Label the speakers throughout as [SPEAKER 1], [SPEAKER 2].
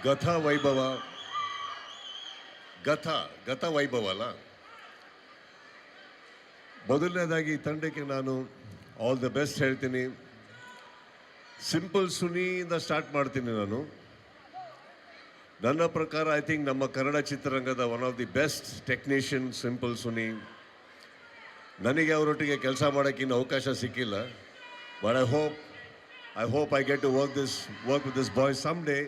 [SPEAKER 1] ಗಥ ವೈಭವ ಗತ ವೈಭವ ಅಲ್ಲ. ಮೊದಲನೇದಾಗಿ ತಂಡಕ್ಕೆ ನಾನು ಆಲ್ ದ ಬೆಸ್ಟ್ ಹೇಳ್ತೀನಿ. ಸಿಂಪಲ್ ಸುನಿಯಿಂದ ಸ್ಟಾರ್ಟ್ ಮಾಡ್ತೀನಿ ನಾನು. ನನ್ನ ಪ್ರಕಾರ ಐ ಥಿಂಕ್ ನಮ್ಮ ಕನ್ನಡ ಚಿತ್ರರಂಗದ one of the best technician simple Suni. ನನಗೆ ಅವರೊಟ್ಟಿಗೆ ಕೆಲಸ ಮಾಡೋಕ್ಕೆ ಇನ್ನೂ ಅವಕಾಶ ಸಿಕ್ಕಿಲ್ಲ. But I hope I get to work with this boy someday.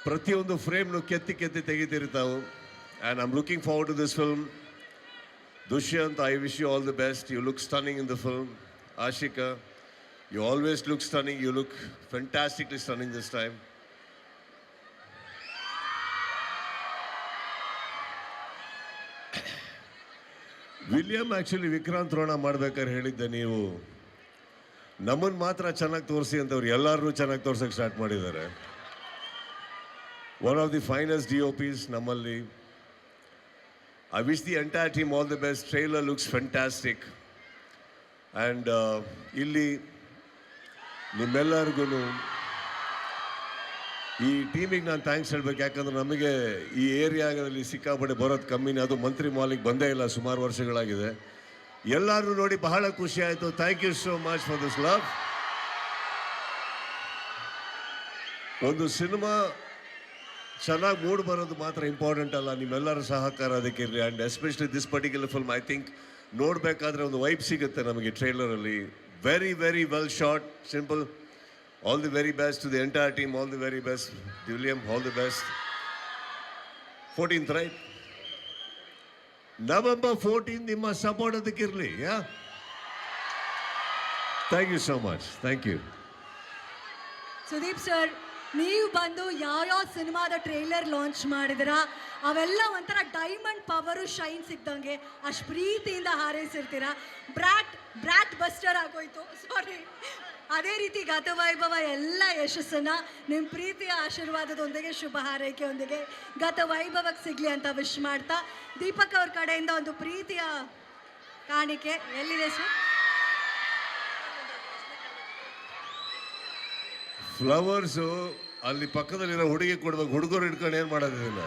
[SPEAKER 1] ಪ್ರತಿಯೊಂದು ಫ್ರೇಮ್ನು ಕೆತ್ತಿ ತೆಗಿತಿರ್ತಾವೆ. And I am looking forward to this film. Dushyant, I wish you all the best. You look stunning in the film. Ashika, you always look stunning. You look fantastically stunning this time. William actually Vikrant Rona ಮಾಡ್ಬೇಕಾದ್ರೆ ಹೇಳಿದ್ದೆ, ನೀವು ನಮ್ಮನ್ನು ಮಾತ್ರ ಚೆನ್ನಾಗಿ ತೋರಿಸಿ ಅಂತವ್ರು ಎಲ್ಲರೂ ಚೆನ್ನಾಗಿ ತೋರ್ಸೋಕ್ಕೆ ಸ್ಟಾರ್ಟ್ ಮಾಡಿದ್ದಾರೆ. One of the finest DOPs ನಮ್ಮಲ್ಲಿ. I wish the entire team all the best. Trailer looks fantastic. And ಇಲ್ಲಿ ನಿಮ್ಮೆಲ್ಲರಿಗೂ ಈ ಟೀಮಿಗೆ ನಾನು ಥ್ಯಾಂಕ್ಸ್ ಹೇಳ್ಬೇಕು. ಯಾಕಂದ್ರೆ ನಮಗೆ ಈ ಏರಿಯಾದಲ್ಲಿ ಸಿಕ್ಕಾಪಟ್ಟೆ ಬರೋದು ಕಮ್ಮಿನೇ. ಅದು ಮಂತ್ರಿ ಮಾಲಿಗೆ ಬಂದೇ ಇಲ್ಲ, ಸುಮಾರು ವರ್ಷಗಳಾಗಿದೆ. ಎಲ್ಲರೂ ನೋಡಿ ಬಹಳ ಖುಷಿ ಆಯಿತು. Thank you so much for this love. ಒಂದು ಸಿನಿಮಾ ಚೆನ್ನಾಗಿ ಮೂಡ್ ಬರೋದು ಮಾತ್ರ ಇಂಪಾರ್ಟೆಂಟ್ ಅಲ್ಲ, ನಿಮ್ಮೆಲ್ಲರ ಸಹಕಾರ ಅದಕ್ಕಿರಲಿ. And especially this particular film I think ನೋಡಬೇಕಾದ್ರೆ ಒಂದು ವೈಬ್ ಸಿಗುತ್ತೆ ನಮಗೆ ಟ್ರೈಲರಲ್ಲಿ. Very very well shot, simple. All the very best to the entire team. All the very best William, all the best. 14th right, November 14 ನಿಮ್ಮ support ಅದಕ್ಕಿರಲಿ. Thank you so much. Thank you.
[SPEAKER 2] Sudeep sir, ನೀವು ಬಂದು ಯಾವ್ಯಾವ ಸಿನಿಮಾದ trailer launch ಮಾಡಿದಿರಾ ಅವೆಲ್ಲ ಒಂಥರ diamond power shine ಸಿಕ್ದಂಗೆ ಅಷ್ಟು ಪ್ರೀತಿಯಿಂದ ಹಾರೈಸಿರ್ತೀರ. ಬ್ರಾಟ್ ಬಸ್ಟರ್ ಆಗೋಯ್ತು, ಸಾರಿ. ಅದೇ ರೀತಿ ಗತವೈಭವ ಎಲ್ಲ ಯಶಸ್ಸನ್ನು ನಿಮ್ಮ ಪ್ರೀತಿಯ ಆಶೀರ್ವಾದದೊಂದಿಗೆ, ಶುಭ ಹಾರೈಕೆಯೊಂದಿಗೆ ಗತವೈಭವಕ್ಕೆ ಸಿಗಲಿ ಅಂತ ವಿಶ್ ಮಾಡ್ತಾ, ದೀಪಕ್ ಅವ್ರ ಕಡೆಯಿಂದ ಒಂದು ಪ್ರೀತಿಯ ಕಾಣಿಕೆ ಎಲ್ಲಿದೆ ಸರ್?
[SPEAKER 1] ಫ್ಲವರ್ಸು ಅಲ್ಲಿ ಪಕ್ಕದಲ್ಲಿರೋ ಹುಡುಗಿ ಕೊಡ್ಬೇಕು. ಹುಡುಗರು ಹಿಡ್ಕೊಂಡು ಏನು ಮಾಡೋದಿಲ್ಲ.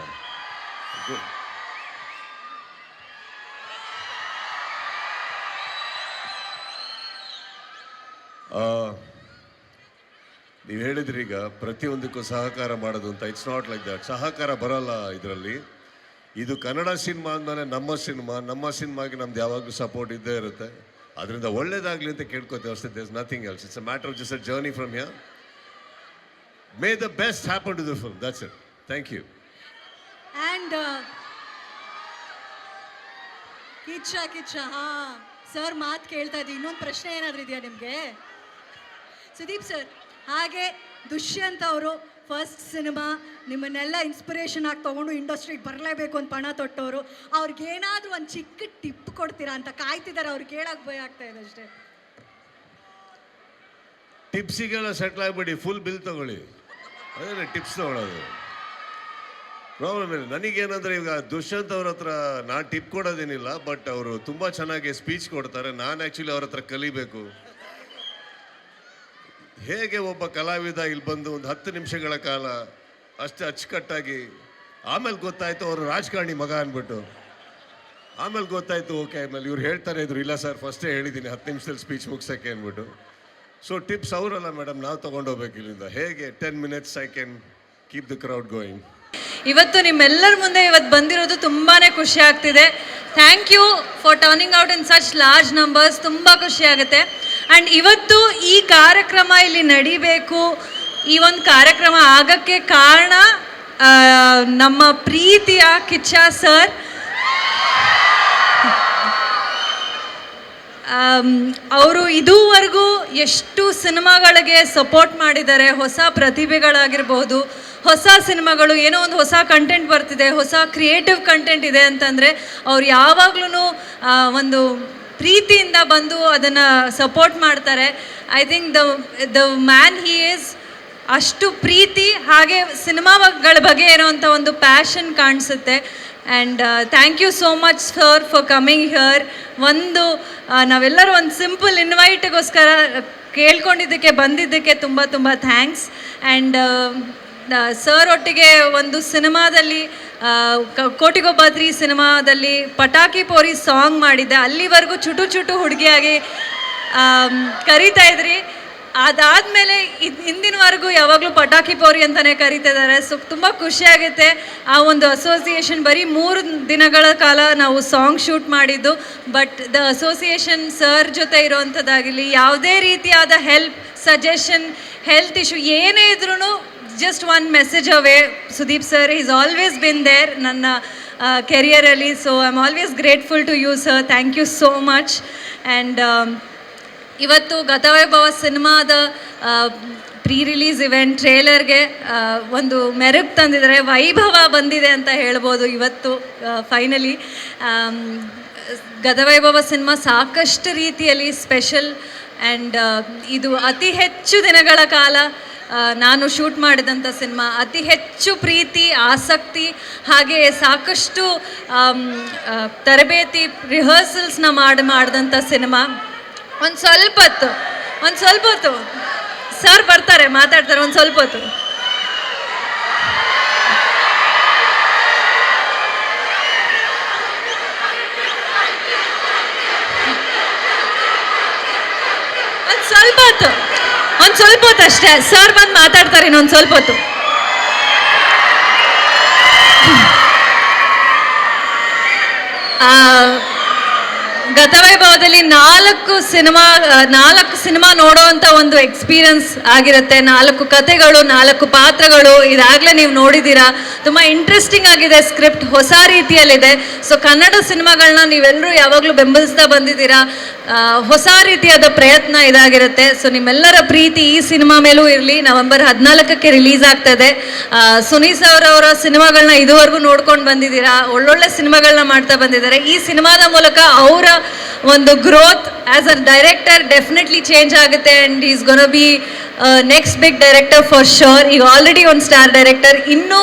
[SPEAKER 1] ನೀವು ಹೇಳಿದ್ರಿ ಈಗ ಪ್ರತಿಯೊಂದಕ್ಕೂ ಸಹಕಾರ ಮಾಡೋದು ಅಂತ. It's not like that. ಸಹಕಾರ ಬರೋಲ್ಲ ಇದರಲ್ಲಿ. ಇದು ಕನ್ನಡ ಸಿನಿಮಾ ಅಂದಮೇಲೆ ನಮ್ಮ ಸಿನಿಮಾಗೆ ನಮ್ದು ಯಾವಾಗಲೂ ಸಪೋರ್ಟ್ ಇದ್ದೇ ಇರುತ್ತೆ. ಅದರಿಂದ ಒಳ್ಳೇದಾಗಲಿ ಅಂತ ಕೇಳ್ಕೊತೇವೆ ಅಷ್ಟೇ. There is nothing else. It's a matter of just a journey from here. May the best happen to the film. That's it. Thank you.
[SPEAKER 2] And Kichcha sir ಮಾತು ಕೇಳ್ತಾ ಇದ್ದೀವಿ. ಇನ್ನೊಂದು ಪ್ರಶ್ನೆ ಏನಾದರೂ ಇದೆಯಾ ನಿಮಗೆ? ಸುದೀಪ್ ಸರ್, ಹಾಗೆ ದುಷ್ಯಂತ್ ಅವರು ಫಸ್ಟ್ ಸಿನಿಮಾ ನಿಮ್ಮನ್ನೆಲ್ಲ ಇನ್ಸ್ಪಿರೇಷನ್ ಆಗಿ ತೊಗೊಂಡು ಇಂಡಸ್ಟ್ರಿಗೆ ಬರಲೇಬೇಕು ಅಂತ ಪಣ ತೊಟ್ಟವರು. ಅವ್ರಿಗೇನಾದರೂ ಒಂದು ಚಿಕ್ಕ ಟಿಪ್ ಕೊಡ್ತೀರಾ ಅಂತ ಕಾಯ್ತಿದ್ದಾರೆ. ಅವ್ರಿಗೆ ಕೇಳೋಕ್ಕೆ ಭಯ ಆಗ್ತಾ ಇದೆ ಅಷ್ಟೇ.
[SPEAKER 1] ಟಿಪ್ಸಿಗೆಲ್ಲ ಸೆಟ್ಲ್ ಆಗಿಬಿಡಿ, ಫುಲ್ ಬಿಲ್ ತಗೊಳ್ಳಿ. ಅದೇ ಟಿಪ್ಸ್ ತಗೊಳ್ಳೋದು. ಪ್ರಾಬ್ಲಮ್ ಇಲ್ಲ. ನನಗೇನಂದರೆ ಈಗ ದುಷ್ಯಂತ್ ಅವ್ರ ಹತ್ರ ನಾನು ಟಿಪ್ ಕೊಡೋದೇನಿಲ್ಲ, ಬಟ್ ಅವರು ತುಂಬ ಚೆನ್ನಾಗಿ ಸ್ಪೀಚ್ ಕೊಡ್ತಾರೆ. ನಾನು ಆ್ಯಕ್ಚುಲಿ ಅವ್ರ ಹತ್ರ ಕಲಿಬೇಕು. ಹೇಗೆ ಒಬ್ಬ ಕಲಾವಿದ ಇಲ್ಲಿ ಬಂದು ಒಂದು 10 ನಿಮಿಷಗಳ ಕಾಲ ಅಷ್ಟು ಅಚ್ಚುಕಟ್ಟಾಗಿ, ಆಮೇಲೆ ಗೊತ್ತಾಯಿತು ಅವರು ರಾಜಕಾರಣಿ ಮಗ ಅಂದ್ಬಿಟ್ಟು. ಆಮೇಲೆ ಗೊತ್ತಾಯಿತು ಓಕೆ. ಆಮೇಲೆ ಇವ್ರು ಹೇಳ್ತಾರೆ ಇದ್ರು, ಇಲ್ಲ ಸರ್ ಫಸ್ಟೇ ಹೇಳಿದ್ದೀನಿ 10 ನಿಮಿಷದಲ್ಲಿ ಸ್ಪೀಚ್ ಮುಗಿಸೋಕ್ಕೆ ಅಂದ್ಬಿಟ್ಟು. ಸೊ ಟಿಪ್ಸ್ ಅವರಲ್ಲ ಮೇಡಮ್, ನಾವು ತೊಗೊಂಡೋಗ್ಬೇಕು ಇಲ್ಲಿಂದ. ಹೇಗೆ 10 minutes I can keep the crowd going.
[SPEAKER 3] ಇವತ್ತು ನಿಮ್ಮೆಲ್ಲರ ಮುಂದೆ ಬಂದಿರೋದು ತುಂಬಾ ಖುಷಿ ಆಗ್ತಿದೆ. Thank you for turning out in such large numbers. ತುಂಬ ಖುಷಿ ಆಗುತ್ತೆ. ಆ್ಯಂಡ್ ಇವತ್ತು ಈ ಕಾರ್ಯಕ್ರಮ ಇಲ್ಲಿ ನಡಿಬೇಕು, ಈ ಒಂದು ಕಾರ್ಯಕ್ರಮ ಆಗೋಕ್ಕೆ ಕಾರಣ ನಮ್ಮ ಪ್ರೀತಿಯ ಕಿಚ್ಚ ಸರ್. ಅವರು ಇದುವರೆಗೂ ಎಷ್ಟು ಸಿನಿಮಾಗಳಿಗೆ ಸಪೋರ್ಟ್ ಮಾಡಿದ್ದಾರೆ. ಹೊಸ ಪ್ರತಿಭೆಗಳಾಗಿರ್ಬೋದು, ಹೊಸ ಸಿನಿಮಾಗಳು, ಏನೋ ಒಂದು ಹೊಸ ಕಂಟೆಂಟ್ ಬರ್ತಿದೆ, ಹೊಸ ಕ್ರಿಯೇಟಿವ್ ಕಂಟೆಂಟ್ ಇದೆ ಅಂತಂದರೆ ಅವ್ರು ಯಾವಾಗಲೂ ಒಂದು ಪ್ರೀತಿಯಿಂದ ಬಂದು ಅದನ್ನು ಸಪೋರ್ಟ್ ಮಾಡ್ತಾರೆ. I think the man he is. ಅಷ್ಟು ಪ್ರೀತಿ, ಹಾಗೆ ಸಿನಿಮಾಗಳ ಬಗ್ಗೆ ಇರೋವಂಥ ಒಂದು ಪ್ಯಾಷನ್ ಕಾಣಿಸುತ್ತೆ. And thank you so much sir for coming here. ನಾವೆಲ್ಲರೂ ಒಂದು ಸಿಂಪಲ್ ಇನ್ವೈಟ್ಗೋಸ್ಕರ ಕೇಳ್ಕೊಂಡಿದ್ದಕ್ಕೆ ಬಂದಿದ್ದಕ್ಕೆ ತುಂಬ ಥ್ಯಾಂಕ್ಸ್. ಆ್ಯಂಡ್ ಸರ್ ಒಟ್ಟಿಗೆ ಒಂದು ಸಿನಿಮಾದಲ್ಲಿ ಕೋಟಿಗೊಬ್ಬ3 ಸಿನಿಮಾದಲ್ಲಿ ಪಟಾಕಿ ಪೋರಿ ಸಾಂಗ್ ಮಾಡಿದ್ದೆ. ಅಲ್ಲಿವರೆಗೂ ಚುಟು ಚುಟು ಹುಡುಗಿಯಾಗಿ ಕರೀತಾ ಇದ್ರಿ. ಅದಾದಮೇಲೆ ಇಂದಿನವರೆಗೂ ಯಾವಾಗಲೂ ಪಟಾಕಿ ಪೋರಿ ಅಂತಲೇ ಕರೀತಿದ್ದಾರೆ. ಸೊ ತುಂಬ ಖುಷಿಯಾಗುತ್ತೆ. ಆ ಒಂದು ಅಸೋಸಿಯೇಷನ್ ಬರೀ 3 ದಿನಗಳ ಕಾಲ ನಾವು ಸಾಂಗ್ ಶೂಟ್ ಮಾಡಿದ್ದು. ಬಟ್ ದ ಅಸೋಸಿಯೇಷನ್ ಸರ್ ಜೊತೆ ಇರೋವಂಥದ್ದಾಗಿರಲಿ, ಯಾವುದೇ ರೀತಿಯಾದ ಹೆಲ್ಪ್, ಸಜೆಷನ್, ಹೆಲ್ತ್ ಇಶ್ಯೂ ಏನೇ ಇದ್ರೂ just one message away. Sudeep sir is always been there ನನ್ನ ಕೆರಿಯರಲ್ಲಿ. So I am always grateful to you sir. Thank you so much. And ಇವತ್ತು ಗತವೈಭವ ಸಿನಿಮಾದ ಪ್ರೀ ರಿಲೀಸ್ ಇವೆಂಟ್ ಟ್ರೇಲರ್ಗೆ ಒಂದು ಮೆರುಗು ತಂದಿದ್ದಾರೆ, ವೈಭವ ಬಂದಿದೆ ಅಂತ ಹೇಳ್ಬೋದು ಇವತ್ತು ಫೈನಲಿ. ಗತವೈಭವ ಸಿನಿಮಾ ಸಾಕಷ್ಟು ರೀತಿಯಲ್ಲಿ ಸ್ಪೆಷಲ್. ಆ್ಯಂಡ್ ಇದು ಅತಿ ಹೆಚ್ಚು ದಿನಗಳ ಕಾಲ ನಾನು ಶೂಟ್ ಮಾಡಿದಂಥ ಸಿನಿಮಾ. ಅತಿ ಹೆಚ್ಚು ಪ್ರೀತಿ, ಆಸಕ್ತಿ, ಹಾಗೆ ಸಾಕಷ್ಟು ತರಬೇತಿ, ರಿಹರ್ಸಲ್ಸ್ನ ಮಾಡಿದಂಥ ಸಿನಿಮಾ. ಒಂದು ಸ್ವಲ್ಪ ಹೊತ್ತು ಸರ್ ಬರ್ತಾರೆ, ಮಾತಾಡ್ತಾರೆ. ಒಂದು ಸ್ವಲ್ಪ ಹೊತ್ತು ಒಂದು ಸ್ವಲ್ಪ ಹೊತ್ತು ಅಷ್ಟೇ. ಸರ್ ಬಂದು ಮಾತಾಡ್ತಾರೆ ಇನ್ನೊಂದು ಸ್ವಲ್ಪ ಹೊತ್ತು. ಗತವೈಭವದಲ್ಲಿ 4 ಸಿನಿಮಾ ನೋಡೋವಂಥ ಒಂದು ಎಕ್ಸ್ಪೀರಿಯನ್ಸ್ ಆಗಿರುತ್ತೆ. 4 ಕಥೆಗಳು, 4 ಪಾತ್ರಗಳು ಇದಾಗಲೇ ನೀವು ನೋಡಿದ್ದೀರಾ. ತುಂಬ ಇಂಟ್ರೆಸ್ಟಿಂಗ್ ಆಗಿದೆ. ಸ್ಕ್ರಿಪ್ಟ್ ಹೊಸ ರೀತಿಯಲ್ಲಿದೆ. ಸೊ ಕನ್ನಡ ಸಿನಿಮಾಗಳನ್ನ ನೀವೆಲ್ಲರೂ ಯಾವಾಗಲೂ ಬೆಂಬಲಿಸ್ತಾ ಬಂದಿದ್ದೀರಾ. ಹೊಸ ರೀತಿಯಾದ ಪ್ರಯತ್ನ ಇದಾಗಿರುತ್ತೆ. ಸೊ ನಿಮ್ಮೆಲ್ಲರ ಪ್ರೀತಿ ಈ ಸಿನಿಮಾ ಮೇಲೂ ಇರಲಿ. ನವೆಂಬರ್ 14ಕ್ಕೆ ರಿಲೀಸ್ ಆಗ್ತದೆ. ಸುನೀಲ್ ಸರ್ ಅವರ ಸಿನಿಮಾಗಳನ್ನ ಇದುವರೆಗೂ ನೋಡ್ಕೊಂಡು ಬಂದಿದ್ದೀರಾ. ಒಳ್ಳೊಳ್ಳೆ ಸಿನಿಮಾಗಳನ್ನ ಮಾಡ್ತಾ ಬಂದಿದ್ದಾರೆ. ಈ ಸಿನಿಮಾದ ಮೂಲಕ ಅವರ ಒಂದು growth as a director definitely change ಆಗುತ್ತೆ. And is gonna be next big director for sure. ಈಗ ಆಲ್ರೆಡಿ ಒಂದು ಸ್ಟಾರ್ ಡೈರೆಕ್ಟರ್, ಇನ್ನೂ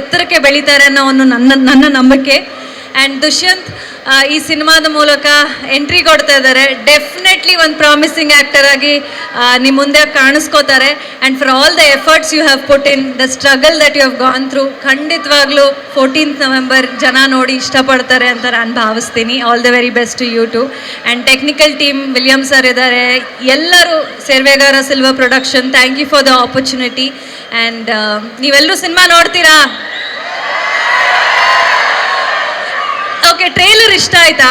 [SPEAKER 3] ಎತ್ತರಕ್ಕೆ ಬೆಳೀತಾರೆ ಅನ್ನೋ ಒಂದು ನನ್ನ ನಂಬಿಕೆ. ಆ್ಯಂಡ್ ದುಷ್ಯಂತ್ ಈ ಸಿನಿಮಾದ ಮೂಲಕ ಎಂಟ್ರಿ ಕೊಡ್ತಾ ಇದ್ದಾರೆ. ಡೆಫಿನೆಟ್ಲಿ ಒಂದು ಪ್ರಾಮಿಸಿಂಗ್ ಆ್ಯಕ್ಟರ್ ಆಗಿ ನಿಮ್ಮ ಮುಂದೆ ಕಾಣಿಸ್ಕೋತಾರೆ. And for all the efforts you have put in, the struggle that you have gone through, ಖಂಡಿತವಾಗ್ಲೂ 14th ನವೆಂಬರ್ ಜನ ನೋಡಿ ಇಷ್ಟಪಡ್ತಾರೆ ಅಂತ ನಾನು ಭಾವಿಸ್ತೀನಿ. All the very best to you too. And technical team William sir ಇದ್ದಾರೆ, ಎಲ್ಲರೂ, ಸೇರ್ವೇಗಾರ silver production, thank you for the opportunity. And ನೀವೆಲ್ಲರೂ ಸಿನಿಮಾ ನೋಡ್ತೀರಾ? ಓಕೆ, ಟ್ರೇಲರ್ ಇಷ್ಟ ಆಯ್ತಾ?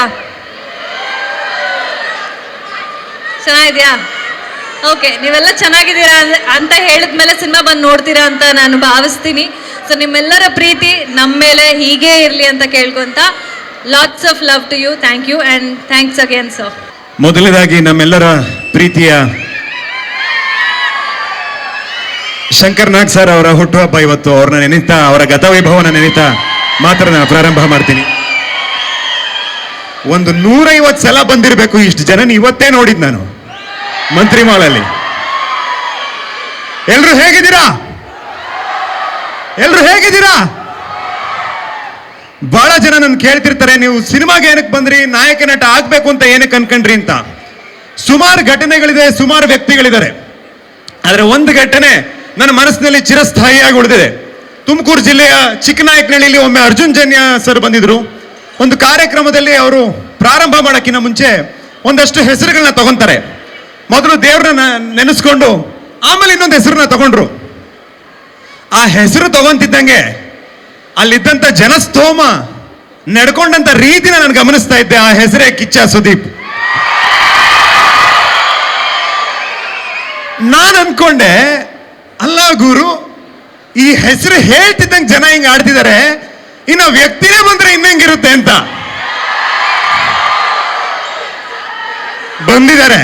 [SPEAKER 3] ಚೆನ್ನಾಗಿದೆಯಾ? ಓಕೆ, ನೀವೆಲ್ಲ ಚೆನ್ನಾಗಿದ್ದೀರಾ ಅಂತ ಹೇಳಿದ್ಮೇಲೆ ಸಿನಿಮಾ ಬಂದು ನೋಡ್ತೀರಾ ಅಂತ ನಾನು ಭಾವಿಸ್ತೀನಿ. ಸೊ ನಿಮ್ಮೆಲ್ಲರ ಪ್ರೀತಿ ನಮ್ಮ ಮೇಲೆ ಹೀಗೇ ಇರಲಿ ಅಂತ ಕೇಳ್ಕೊಂತ, lots of love to you. Thank you and thanks again sir.
[SPEAKER 4] ಮೊದಲನೇದಾಗಿ ನಮ್ಮೆಲ್ಲರ ಪ್ರೀತಿಯ ಶಂಕರ್ ನಾಗ್ ಸರ್ ಅವರ ಹುಟ್ಟುಹಬ್ಬ ಇವತ್ತು. ಅವ್ರನ್ನ ನೆನೀತಾ, ಅವರ ಗತವೈಭವನ ನೆನೀತಾ ಮಾತ್ರ ನಾನು ಪ್ರಾರಂಭ ಮಾಡ್ತೀನಿ. ಒಂದು 150 ಸಲ ಬಂದಿರಬೇಕು ಇಷ್ಟು ಜನ ಇವತ್ತೇ ನೋಡಿದ್ ನಾನು ಮಂತ್ರಿ ಮಾಲಲ್ಲಿ. ಎಲ್ರು ಹೇಗಿದ್ದೀರಾ? ಬಹಳ ಜನ ನನ್ ಕೇಳ್ತಿರ್ತಾರೆ, ನೀವು ಸಿನಿಮಾಗೆ ಏನಕ್ಕೆ ಬಂದ್ರಿ, ನಾಯಕ ನಟ ಆಗ್ಬೇಕು ಅಂತ ಏನಕ್ಕೆ ಅನ್ಕೊಂಡ್ರಿ ಅಂತ. ಸುಮಾರು ಘಟನೆಗಳಿದೆ, ಸುಮಾರು ವ್ಯಕ್ತಿಗಳಿದ್ದಾರೆ. ಆದ್ರೆ ಒಂದು ಘಟನೆ ನನ್ನ ಮನಸ್ಸಿನಲ್ಲಿ ಚಿರಸ್ಥಾಯಿಯಾಗಿ ಉಳಿದಿದೆ. ತುಮಕೂರು ಜಿಲ್ಲೆಯ ಚಿಕ್ಕನಾಯಕನಹಳ್ಳಿಯಲ್ಲಿ ಒಮ್ಮೆ ಅರ್ಜುನ್ ಜನ್ಯ ಸರ್ ಬಂದಿದ್ರು. ಒಂದು ಕಾರ್ಯಕ್ರಮದಲ್ಲಿ ಅವರು ಪ್ರಾರಂಭ ಮಾಡೋಕ್ಕಿಂತ ಮುಂಚೆ ಒಂದಷ್ಟು ಹೆಸರುಗಳನ್ನ ತಗೊಂತಾರೆ. ಮೊದಲು ದೇವ್ರನ್ನ ನೆನೆಸ್ಕೊಂಡು ಆಮೇಲೆ ಇನ್ನೊಂದು ಹೆಸರನ್ನ ತಗೊಂಡ್ರು. ಆ ಹೆಸರು ತಗೊಂತಿದ್ದಂಗೆ ಅಲ್ಲಿದ್ದಂಥ ಜನಸ್ತೋಮ ನಡ್ಕೊಂಡಂತ ರೀತಿನ ನಾನು ಗಮನಿಸ್ತಾ ಇದ್ದೆ. ಆ ಹೆಸರೇ ಕಿಚ್ಚ ಸುದೀಪ್. ನಾನು ಅನ್ಕೊಂಡೆ, ಅಲ್ಲ ಗುರು, ಈ ಹೆಸರು ಹೇಳ್ತಿದ್ದಂಗೆ ಜನ ಹಿಂಗೆ ಆಡ್ತಿದ್ದಾರೆ, ಇನ್ನು ವ್ಯಕ್ತಿನೇ ಬಂದ್ರೆ ಇನ್ನಂಗಿರುತ್ತೆ ಅಂತ. ಬಂದಿದ್ದಾರೆ.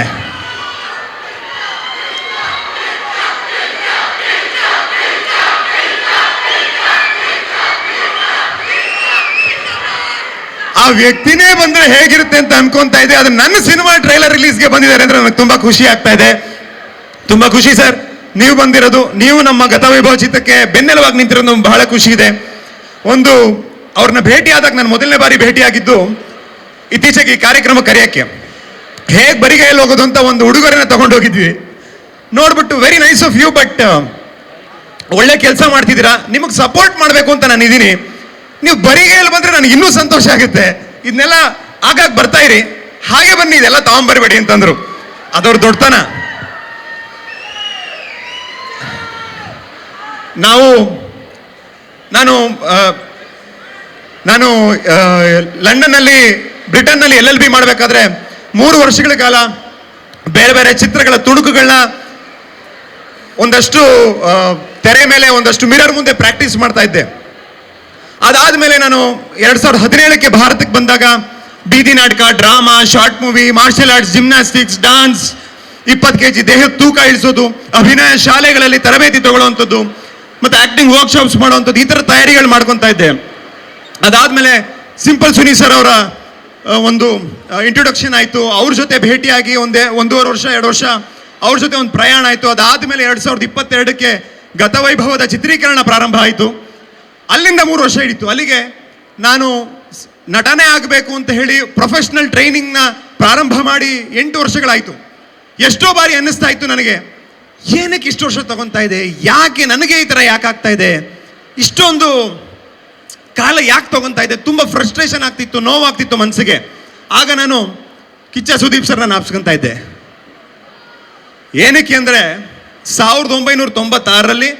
[SPEAKER 4] ಆ ವ್ಯಕ್ತಿನೇ ಬಂದ್ರೆ ಹೇಗಿರುತ್ತೆ ಅಂತ ಅನ್ಕೊಂತಾ ಇದೆ. ಅದು ನನ್ನ ಸಿನಿಮಾ ಟ್ರೈಲರ್ ರಿಲೀಸ್ಗೆ ಬಂದಿದ್ದಾರೆ ಅಂದ್ರೆ ನನಗೆ ತುಂಬಾ ಖುಷಿ ಆಗ್ತಾ ಇದೆ. ತುಂಬಾ ಖುಷಿ ಸರ್, ನೀವು ಬಂದಿರೋದು, ನೀವು ನಮ್ಮ ಗತವೈಭವ ಚಿತ್ರಕ್ಕೆ ಬೆನ್ನೆಲುವಾಗಿ ನಿಂತಿರೋದು ನಮ್ಗೆ ಬಹಳ ಖುಷಿ ಇದೆ. ಒಂದು ಅವ್ರನ್ನ ಭೇಟಿಯಾದಾಗ ನಾನು ಮೊದಲನೇ ಬಾರಿ ಭೇಟಿಯಾಗಿದ್ದು ಇತ್ತೀಚೆಗೆ ಈ ಕಾರ್ಯಕ್ರಮ ಕರೆಯಕ್ಕೆ. ಹೇಗೆ ಬರಿಗೈಯಲ್ಲಿ ಹೋಗೋದು ಅಂತ ಒಂದು ಉಡುಗೊರೆನ ತಗೊಂಡು ಹೋಗಿದ್ವಿ. ನೋಡ್ಬಿಟ್ಟು very nice of you, but ಒಳ್ಳೆ ಕೆಲಸ ಮಾಡ್ತಿದ್ದೀರಾ, ನಿಮಗೆ ಸಪೋರ್ಟ್ ಮಾಡಬೇಕು ಅಂತ ನಾನು ಇದ್ದೀನಿ. ನೀವು ಬರಿಗೈಯಲ್ಲಿ ಬಂದ್ರೆ ನನಗೆ ಇನ್ನೂ ಸಂತೋಷ ಆಗುತ್ತೆ. ಇದನ್ನೆಲ್ಲ ಆಗಾಗ ಬರ್ತಾ ಇರಿ, ಹಾಗೆ ಬನ್ನಿ, ಇದೆಲ್ಲ ತಗೊಂಬರ್ಬೇಡಿ ಅಂತಂದ್ರು. ಅದವ್ರ ದೊಡ್ಡತನ. ನಾನು ಲಂಡನ್ನಲ್ಲಿ, ಬ್ರಿಟನ್ನಲ್ಲಿ LLB ಮಾಡಬೇಕಾದ್ರೆ 3 ವರ್ಷಗಳ ಕಾಲ ಬೇರೆ ಬೇರೆ ಚಿತ್ರಗಳ ತುಣುಕುಗಳನ್ನ ಒಂದಷ್ಟು ತೆರೆ ಮೇಲೆ, ಒಂದಷ್ಟು ಮಿರರ್ ಮುಂದೆ ಪ್ರಾಕ್ಟೀಸ್ ಮಾಡ್ತಾ ಇದ್ದೆ. ಅದಾದ್ಮೇಲೆ ನಾನು 2017ಕ್ಕೆ ಭಾರತಕ್ಕೆ ಬಂದಾಗ ಬೀದಿ ನಾಟಕ, drama, short movie, martial arts, gymnastics, dance, 20 kg ದೇಹದ ತೂಕ ಇಳಿಸೋದು, ಅಭಿನಯ ಶಾಲೆಗಳಲ್ಲಿ ತರಬೇತಿ ತಗೊಳ್ಳುವಂಥದ್ದು, ಮತ್ತೆ ಆಕ್ಟಿಂಗ್ ವರ್ಕ್ಶಾಪ್ಸ್ ಮಾಡುವಂಥದ್ದು, ಈ ಥರ ತಯಾರಿಗಳು ಮಾಡ್ಕೊತಾ ಇದ್ದೆ. ಅದಾದ್ಮೇಲೆ ಸಿಂಪಲ್ ಸುನಿ ಸರ್ ಅವರ ಒಂದು ಇಂಟ್ರೊಡಕ್ಷನ್ ಆಯಿತು. ಅವ್ರ ಜೊತೆ ಭೇಟಿಯಾಗಿ 1.5 ವರ್ಷ 2 ವರ್ಷ ಅವ್ರ ಜೊತೆ ಒಂದು ಪ್ರಯಾಣ ಆಯಿತು. ಅದಾದಮೇಲೆ 2022ಕ್ಕೆ ಗತವೈಭವದ ಚಿತ್ರೀಕರಣ ಪ್ರಾರಂಭ ಆಯಿತು. ಅಲ್ಲಿಂದ 3 ವರ್ಷ ಹಿಡಿತು. ಅಲ್ಲಿಗೆ ನಾನು ನಟನೆ ಆಗಬೇಕು ಅಂತ ಹೇಳಿ ಪ್ರೊಫೆಷ್ನಲ್ ಟ್ರೈನಿಂಗ್ನ ಪ್ರಾರಂಭ ಮಾಡಿ 8 ವರ್ಷಗಳಾಯಿತು. ಎಷ್ಟೋ ಬಾರಿ ಅನ್ನಿಸ್ತಾ ಇತ್ತು ನನಗೆ, ಏನಕ್ಕೆ ಇಷ್ಟು ವರ್ಷ ತಗೊತಾ ಇದೆ, ಯಾಕೆ ನನಗೆ ಈ ಥರ ಯಾಕೆ ಆಗ್ತಾ ಇದೆ, ಇಷ್ಟೊಂದು ಕಾಲ ಯಾಕೆ ತಗೊತಾ ಇದೆ, ತುಂಬ ಫ್ರಸ್ಟ್ರೇಷನ್ ಆಗ್ತಿತ್ತು, ನೋವಾಗ್ತಿತ್ತು ಮನಸ್ಸಿಗೆ. ಆಗ ನಾನು ಕಿಚ್ಚ ಸುದೀಪ್ ಸರ್ನ ನಾಪ್ಸ್ಕೊತಾ ಇದ್ದೆ. ಏನಕ್ಕೆ ಅಂದರೆ 1996ರಲ್ಲಿ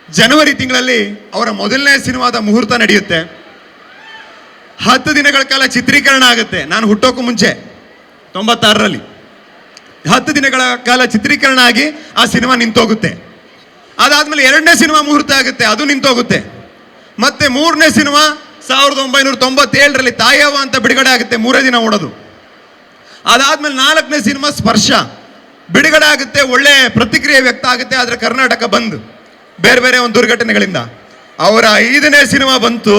[SPEAKER 4] ಜನವರಿ ತಿಂಗಳಲ್ಲಿ ಅವರ ಮೊದಲನೇ ಸಿನಿಮಾದ ಮುಹೂರ್ತ ನಡೆಯುತ್ತೆ. 10 ದಿನಗಳ ಕಾಲ ಚಿತ್ರೀಕರಣ ಆಗುತ್ತೆ. ನಾನು ಹುಟ್ಟೋಕ್ಕೂ ಮುಂಚೆ 96ರಲ್ಲಿ 10 ದಿನಗಳ ಕಾಲ ಚಿತ್ರೀಕರಣ ಆಗಿ ಆ ಸಿನಿಮಾ ನಿಂತೋಗುತ್ತೆ. ಅದಾದ್ಮೇಲೆ 2ನೇ ಸಿನಿಮಾ ಮುಹೂರ್ತ ಆಗುತ್ತೆ, ಅದು ನಿಂತೋಗುತ್ತೆ. ಮತ್ತೆ 3ನೇ ಸಿನಿಮಾ 1997ರಲ್ಲಿ ತಾಯವ್ವ ಅಂತ ಬಿಡುಗಡೆ ಆಗುತ್ತೆ, 3 ದಿನ ಓಡೋದು. ಅದಾದ್ಮೇಲೆ 4ನೇ ಸಿನಿಮಾ ಸ್ಪರ್ಶ ಬಿಡುಗಡೆ ಆಗುತ್ತೆ, ಒಳ್ಳೆ ಪ್ರತಿಕ್ರಿಯೆ ವ್ಯಕ್ತ ಆಗುತ್ತೆ. ಆದರೆ ಕರ್ನಾಟಕ ಬಂದ್ ಬೇರೆ ಬೇರೆ ಒಂದು ದುರ್ಘಟನೆಗಳಿಂದ. ಅವರ 5ನೇ ಸಿನಿಮಾ ಬಂತು,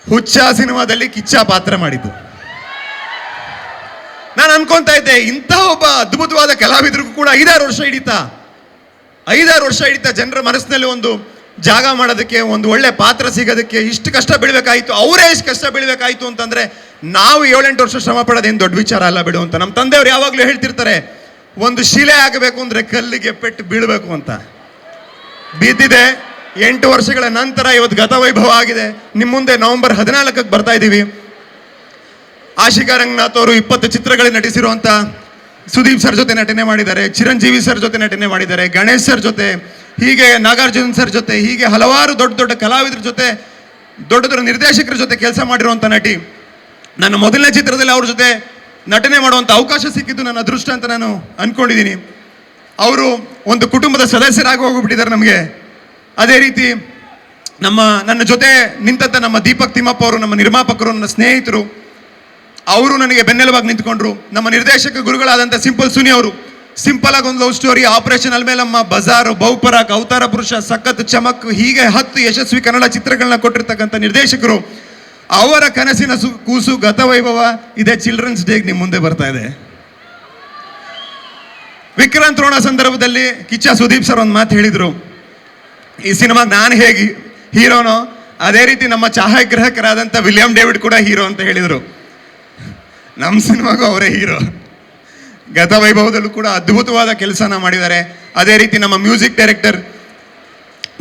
[SPEAKER 4] ಹುಚ್ಚ ಸಿನಿಮಾದಲ್ಲಿ ಕಿಚ್ಚ ಪಾತ್ರ ಮಾಡಿದ್ದು. ನಾನು ಅನ್ಕೊಂತಾ ಇದ್ದೆ, ಇಂಥ ಒಬ್ಬ ಅದ್ಭುತವಾದ ಕಲಾವಿದರಿಗೂ ಕೂಡ 5-6 ವರ್ಷ ಹಿಡಿತಾ, 5-6 ವರ್ಷ ಹಿಡಿತಾ ಜನರ ಮನಸ್ಸಿನಲ್ಲಿ ಒಂದು ಜಾಗ ಮಾಡೋದಕ್ಕೆ, ಒಂದು ಒಳ್ಳೆ ಪಾತ್ರ ಸಿಗೋದಕ್ಕೆ ಇಷ್ಟು ಕಷ್ಟ ಬೀಳ್ಬೇಕಾಯ್ತು. ಅವರೇ ಇಷ್ಟು ಕಷ್ಟ ಬೀಳ್ಬೇಕಾಯ್ತು ಅಂತಂದ್ರೆ ನಾವು 7-8 ವರ್ಷ ಶ್ರಮ ಪಡೋದೇನು ದೊಡ್ಡ ವಿಚಾರ ಅಲ್ಲ ಬಿಡು ಅಂತ. ನಮ್ಮ ತಂದೆಯವರು ಯಾವಾಗಲೂ ಹೇಳ್ತಿರ್ತಾರೆ, ಒಂದು ಶಿಲೆ ಆಗಬೇಕು ಅಂದ್ರೆ ಕಲ್ಲಿಗೆ ಪೆಟ್ಟು ಬೀಳಬೇಕು ಅಂತ. ಬಿದ್ದಿದೆ. 8 ವರ್ಷಗಳ ನಂತರ ಇವತ್ತು ಗತವೈಭವ ಆಗಿದೆ. ನಿಮ್ಮ ಮುಂದೆ ನವೆಂಬರ್ 14ಕ್ಕೆ ಬರ್ತಾ ಇದ್ದೀವಿ. ಆಶಿಕಾ ರಂಗನಾಥ್ ಅವರು 20 ಚಿತ್ರಗಳಲ್ಲಿ ನಟಿಸಿರುವಂಥ ಸುದೀಪ್ ಸರ್ ಜೊತೆ ನಟನೆ ಮಾಡಿದ್ದಾರೆ, ಚಿರಂಜೀವಿ ಸರ್ ಜೊತೆ ನಟನೆ ಮಾಡಿದ್ದಾರೆ, ಗಣೇಶ್ ಸರ್ ಜೊತೆ, ಹೀಗೆ ನಾಗಾರ್ಜುನ್ ಸರ್ ಜೊತೆ, ಹೀಗೆ ಹಲವಾರು ದೊಡ್ಡ ದೊಡ್ಡ ಕಲಾವಿದರ ಜೊತೆ, ದೊಡ್ಡ ದೊಡ್ಡ ನಿರ್ದೇಶಕರ ಜೊತೆ ಕೆಲಸ ಮಾಡಿರುವಂಥ ನಟಿ. ನನ್ನ ಮೊದಲನೇ ಚಿತ್ರದಲ್ಲಿ ಅವ್ರ ಜೊತೆ ನಟನೆ ಮಾಡುವಂಥ ಅವಕಾಶ ಸಿಕ್ಕಿದ್ದು ನನ್ನ ಅದೃಷ್ಟ ಅಂತ ನಾನು ಅಂದ್ಕೊಂಡಿದ್ದೀನಿ. ಅವರು ಒಂದು ಕುಟುಂಬದ ಸದಸ್ಯರಾಗಿ ಹೋಗ್ಬಿಟ್ಟಿದ್ದಾರೆ ನಮಗೆ. ಅದೇ ರೀತಿ ನನ್ನ ಜೊತೆ ನಿಂತಂಥ ನಮ್ಮ ದೀಪಕ್ ತಿಮ್ಮಪ್ಪ ಅವರು, ನಮ್ಮ ನಿರ್ಮಾಪಕರು, ನನ್ನ ಸ್ನೇಹಿತರು, ಅವರು ನನಗೆ ಬೆನ್ನೆಲುಬಾಗಿ ನಿಂತ್ಕೊಂಡ್ರು. ನಮ್ಮ ನಿರ್ದೇಶಕ ಗುರುಗಳಾದಂಥ ಸಿಂಪಲ್ ಸುನಿ ಅವರು ಸಿಂಪಲ್ ಆಗಿ ಒಂದು love story, operation Alamelamma, Bazaar, ಬಹುಪರಾಕ್, ಅವತಾರ ಪುರುಷ, ಸಖತ್, ಚಮಕ್, ಹೀಗೆ 10 ಯಶಸ್ವಿ ಕನ್ನಡ ಚಿತ್ರಗಳನ್ನ ಕೊಟ್ಟಿರ್ತಕ್ಕಂಥ ನಿರ್ದೇಶಕರು. ಅವರ ಕನಸಿನ ಕೂಸು ಗತವೈಭವ ಇದೇ ಚಿಲ್ಡ್ರನ್ಸ್ ಡೇಗೆ ನಿಮ್ಮ ಮುಂದೆ ಬರ್ತಾ ಇದೆ. ವಿಕ್ರಾಂತ್ ರೋಣ ಸಂದರ್ಭದಲ್ಲಿ ಕಿಚ್ಚ ಸುದೀಪ್ ಸರ್ ಒಂದು ಮಾತು ಹೇಳಿದರು, ಈ ಸಿನಿಮಾಗೆ ನಾನು ಹೇಗೆ ಹೀರೋನೋ ಅದೇ ರೀತಿ ನಮ್ಮ ಛಾಯಾಗ್ರಾಹಕರಾದಂಥ ವಿಲಿಯಂ ಡೇವಿಡ್ ಕೂಡ ಹೀರೋ ಅಂತ ಹೇಳಿದರು. ನಮ್ಮ ಸಿನಿಮಾಗೂ ಅವರೇ ಹೀರೋ. ಗತವೈಭವದಲ್ಲೂ ಕೂಡ ಅದ್ಭುತವಾದ ಕೆಲಸನ ಮಾಡಿದ್ದಾರೆ. ಅದೇ ರೀತಿ ನಮ್ಮ music director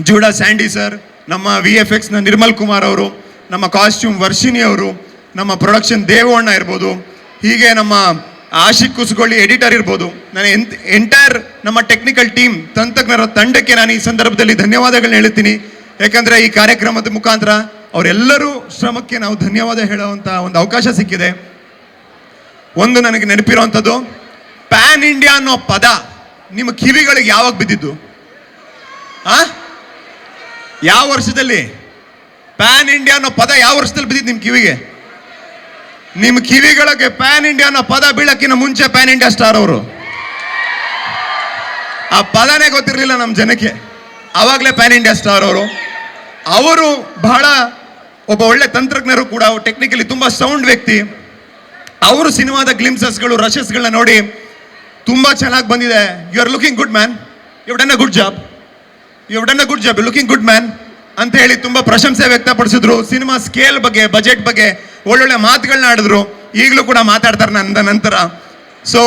[SPEAKER 4] Judah Sandy sir, ನಮ್ಮ VFXನ ನಿರ್ಮಲ್ ಕುಮಾರ್ ಅವರು, ನಮ್ಮ ಕಾಸ್ಟ್ಯೂಮ್ ವರ್ಷಿನಿ ಅವರು, ನಮ್ಮ ಪ್ರೊಡಕ್ಷನ್ ದೇವಣ್ಣ ಇರ್ಬೋದು, ಹೀಗೆ ನಮ್ಮ ಆಶಿಕ್ ಕುಸುಗೊಳ್ಳಿ ಎಡಿಟರ್ ಇರ್ಬೋದು, ನಾನು ಎಂಟೈರ್ ನಮ್ಮ ಟೆಕ್ನಿಕಲ್ ಟೀಮ್, ತಂತ್ರಜ್ಞರ ತಂಡಕ್ಕೆ ನಾನು ಈ ಸಂದರ್ಭದಲ್ಲಿ ಧನ್ಯವಾದಗಳನ್ನ ಹೇಳ್ತೀನಿ. ಯಾಕಂದರೆ ಈ ಕಾರ್ಯಕ್ರಮದ ಮುಖಾಂತರ ಅವರೆಲ್ಲರೂ ಶ್ರಮಕ್ಕೆ ನಾವು ಧನ್ಯವಾದ ಹೇಳುವಂಥ ಒಂದು ಅವಕಾಶ ಸಿಕ್ಕಿದೆ. ಒಂದು ನನಗೆ ನೆನಪಿರೋವಂಥದ್ದು, ಪ್ಯಾನ್ ಇಂಡಿಯಾ ಅನ್ನೋ ಪದ ನಿಮ್ಮ ಕಿವಿಗಳಿಗೆ ಯಾವಾಗ ಬಿದ್ದಿದ್ದು? ಯಾವ ವರ್ಷದಲ್ಲಿ ಪ್ಯಾನ್ ಇಂಡಿಯಾ ಅನ್ನೋ ಪದ ಯಾವ ವರ್ಷದಲ್ಲಿ ಬಿದ್ದಿದ್ದು ನಿಮ್ಮ ಕಿವಿಗೆ? ನಿಮ್ಮ ಕಿವಿಗಳಿಗೆ ಪ್ಯಾನ್ ಇಂಡಿಯಾ ಅನ್ನೋ ಪದ ಬೀಳಕ್ಕಿಂತ ಮುಂಚೆ ಪ್ಯಾನ್ ಇಂಡಿಯಾ ಸ್ಟಾರ್ ಅವರು. ಆ ಪದನೇ ಗೊತ್ತಿರಲಿಲ್ಲ ನಮ್ಮ ಜನಕ್ಕೆ, ಆವಾಗಲೇ ಪ್ಯಾನ್ ಇಂಡಿಯಾ ಸ್ಟಾರ್ ಅವರು. ಅವರು ಬಹಳ ಒಬ್ಬ ಒಳ್ಳೆ ತಂತ್ರಜ್ಞರು ಕೂಡ, ಟೆಕ್ನಿಕಲಿ ತುಂಬ ಸೌಂಡ್ ವ್ಯಕ್ತಿ. ಅವರು ಸಿನಿಮಾದ ಗ್ಲಿಮ್ಸಸ್ಗಳು, ರಶಸ್ಗಳನ್ನ ನೋಡಿ ತುಂಬ ಚೆನ್ನಾಗಿ ಬಂದಿದೆ, you are looking good man, you done a good job, you done a good job, you looking good man ಅಂತ ಹೇಳಿ ತುಂಬ ಪ್ರಶಂಸೆ ವ್ಯಕ್ತಪಡಿಸಿದ್ರು. ಸಿನಿಮಾ ಸ್ಕೇಲ್ ಬಗ್ಗೆ, ಬಜೆಟ್ ಬಗ್ಗೆ ಒಳ್ಳೊಳ್ಳೆ ಮಾತುಗಳನ್ನ ಆಡಿದ್ರು. ಈಗಲೂ ಕೂಡ ಮಾತಾಡ್ತಾರೆ ನನ್ನ ನಂತರ. ಸೊ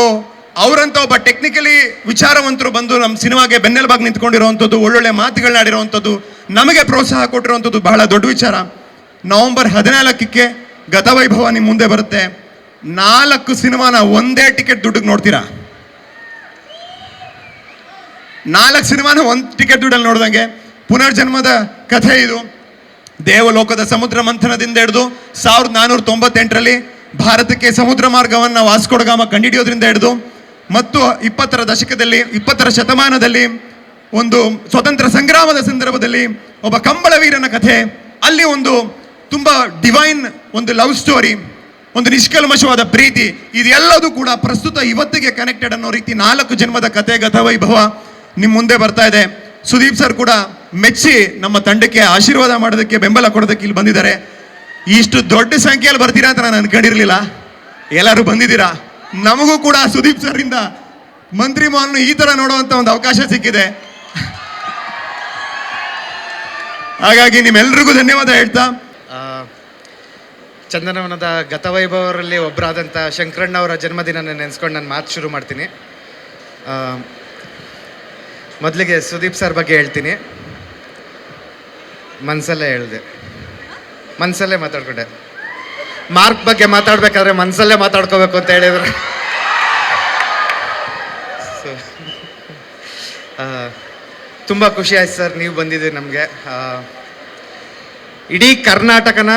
[SPEAKER 4] ಅವರಂತ ಒಬ್ಬ ಟೆಕ್ನಿಕಲಿ ವಿಚಾರವಂತರು ಬಂದು ನಮ್ಮ ಸಿನಿಮಾಗೆ ಬೆನ್ನೆಲುಬಾಗಿ ನಿಂತ್ಕೊಂಡಿರುವಂಥದ್ದು, ಒಳ್ಳೊಳ್ಳೆ ಮಾತುಗಳನ್ನ ಆಡಿರುವಂಥದ್ದು, ನಮಗೆ ಪ್ರೋತ್ಸಾಹ ಕೊಟ್ಟಿರುವಂಥದ್ದು ಬಹಳ ದೊಡ್ಡ ವಿಚಾರ. ನವೆಂಬರ್ 14ಕ್ಕೆ ಗತವೈಭವ ನಿಮ್ಮ ಮುಂದೆ ಬರುತ್ತೆ. 4 ಸಿನಿಮಾನ ಒಂದೇ ಟಿಕೆಟ್ ದುಡ್ಡಿಗೆ ನೋಡ್ತೀರಾ? 4 ಸಿನಿಮಾನ ಒಂದು ಟಿಕೆಟ್ ದುಡ್ಡಲ್ಲಿ ನೋಡ್ದಂಗೆ. ಪುನರ್ಜನ್ಮದ ಕಥೆ ಇದು. ದೇವಲೋಕದ ಸಮುದ್ರ ಮಂಥನದಿಂದ ಹಿಡಿದು 1498ರಲ್ಲಿ ಭಾರತಕ್ಕೆ ಸಮುದ್ರ ಮಾರ್ಗವನ್ನು ವಾಸ್ಕೋಡಗಾಮ ಕಂಡುಹಿಡಿಯೋದ್ರಿಂದ ಹಿಡಿದು ಮತ್ತು 20ರ ದಶಕದಲ್ಲಿ 20ರ ಶತಮಾನದಲ್ಲಿ ಒಂದು ಸ್ವತಂತ್ರ ಸಂಗ್ರಾಮದ ಸಂದರ್ಭದಲ್ಲಿ ಒಬ್ಬ ಕಂಬಳ ವೀರನ ಕಥೆ, ಅಲ್ಲಿ ಒಂದು ತುಂಬ ಡಿವೈನ್ ಒಂದು ಲವ್ ಸ್ಟೋರಿ, ಒಂದು ನಿಷ್ಕಲ್ಮಶವಾದ ಪ್ರೀತಿ, ಇದೆಲ್ಲದೂ ಕೂಡ ಪ್ರಸ್ತುತ ಇವತ್ತಿಗೆ ಕನೆಕ್ಟೆಡ್ ಅನ್ನೋ ರೀತಿ 4 ಜನ್ಮದ ಕಥೆ ಗತವೈಭವ ನಿಮ್ಮ ಮುಂದೆ ಬರ್ತಾ ಇದೆ. ಸುದೀಪ್ ಸರ್ ಕೂಡ ಮೆಚ್ಚಿ ನಮ್ಮ ತಂಡಕ್ಕೆ ಆಶೀರ್ವಾದ ಮಾಡೋದಕ್ಕೆ, ಬೆಂಬಲ ಕೊಡೋದಕ್ಕೆ ಇಲ್ಲಿ ಬಂದಿದ್ದಾರೆ. ಇಷ್ಟು ದೊಡ್ಡ ಸಂಖ್ಯೆಯಲ್ಲಿ ಬರ್ತೀರಾ ಅಂತ ನಾನು ಅನ್ಕೊಂಡಿರ್ಲಿಲ್ಲ. ಎಲ್ಲರೂ ಬಂದಿದ್ದೀರಾ. ನಮಗೂ ಕೂಡ ಸುದೀಪ್ ಸರ್ ಇಂದ ಮಂತ್ರಿ ಮಾಲ್ನು ಈ ತರ ನೋಡುವಂತ ಒಂದು ಅವಕಾಶ ಸಿಕ್ಕಿದೆ. ಹಾಗಾಗಿ ನಿಮ್ಮೆಲ್ರಿಗೂ ಧನ್ಯವಾದ ಹೇಳ್ತಾ,
[SPEAKER 5] ಚಂದನವನದ ಗತವೈಭವರಲ್ಲಿ ಒಬ್ಬರಾದಂಥ ಶಂಕರಣ್ಣ ಅವರ ಜನ್ಮದಿನ ನೆನೆಸ್ಕೊಂಡು ನಾನು ಮಾತು ಶುರು ಮಾಡ್ತೀನಿ. ಮೊದಲಿಗೆ ಸುದೀಪ್ ಸರ್ ಬಗ್ಗೆ ಹೇಳ್ತೀನಿ. ಮನಸಲ್ಲೇ ಹೇಳಿದೆ, ಮನಸಲ್ಲೇ ಮಾತಾಡ್ಕೊಂಡೆ. ಮಾರ್ಕ್ ಬಗ್ಗೆ ಮಾತಾಡ್ಬೇಕಾದ್ರೆ ಮನಸಲ್ಲೇ ಮಾತಾಡ್ಕೋಬೇಕು ಅಂತ ಹೇಳಿದ್ರು. ಸೊ ತುಂಬ ಖುಷಿ ಆಯ್ತು ಸರ್ ನೀವು ಬಂದಿದ್ದೀರಿ ನಮಗೆ. ಇಡೀ ಕರ್ನಾಟಕನ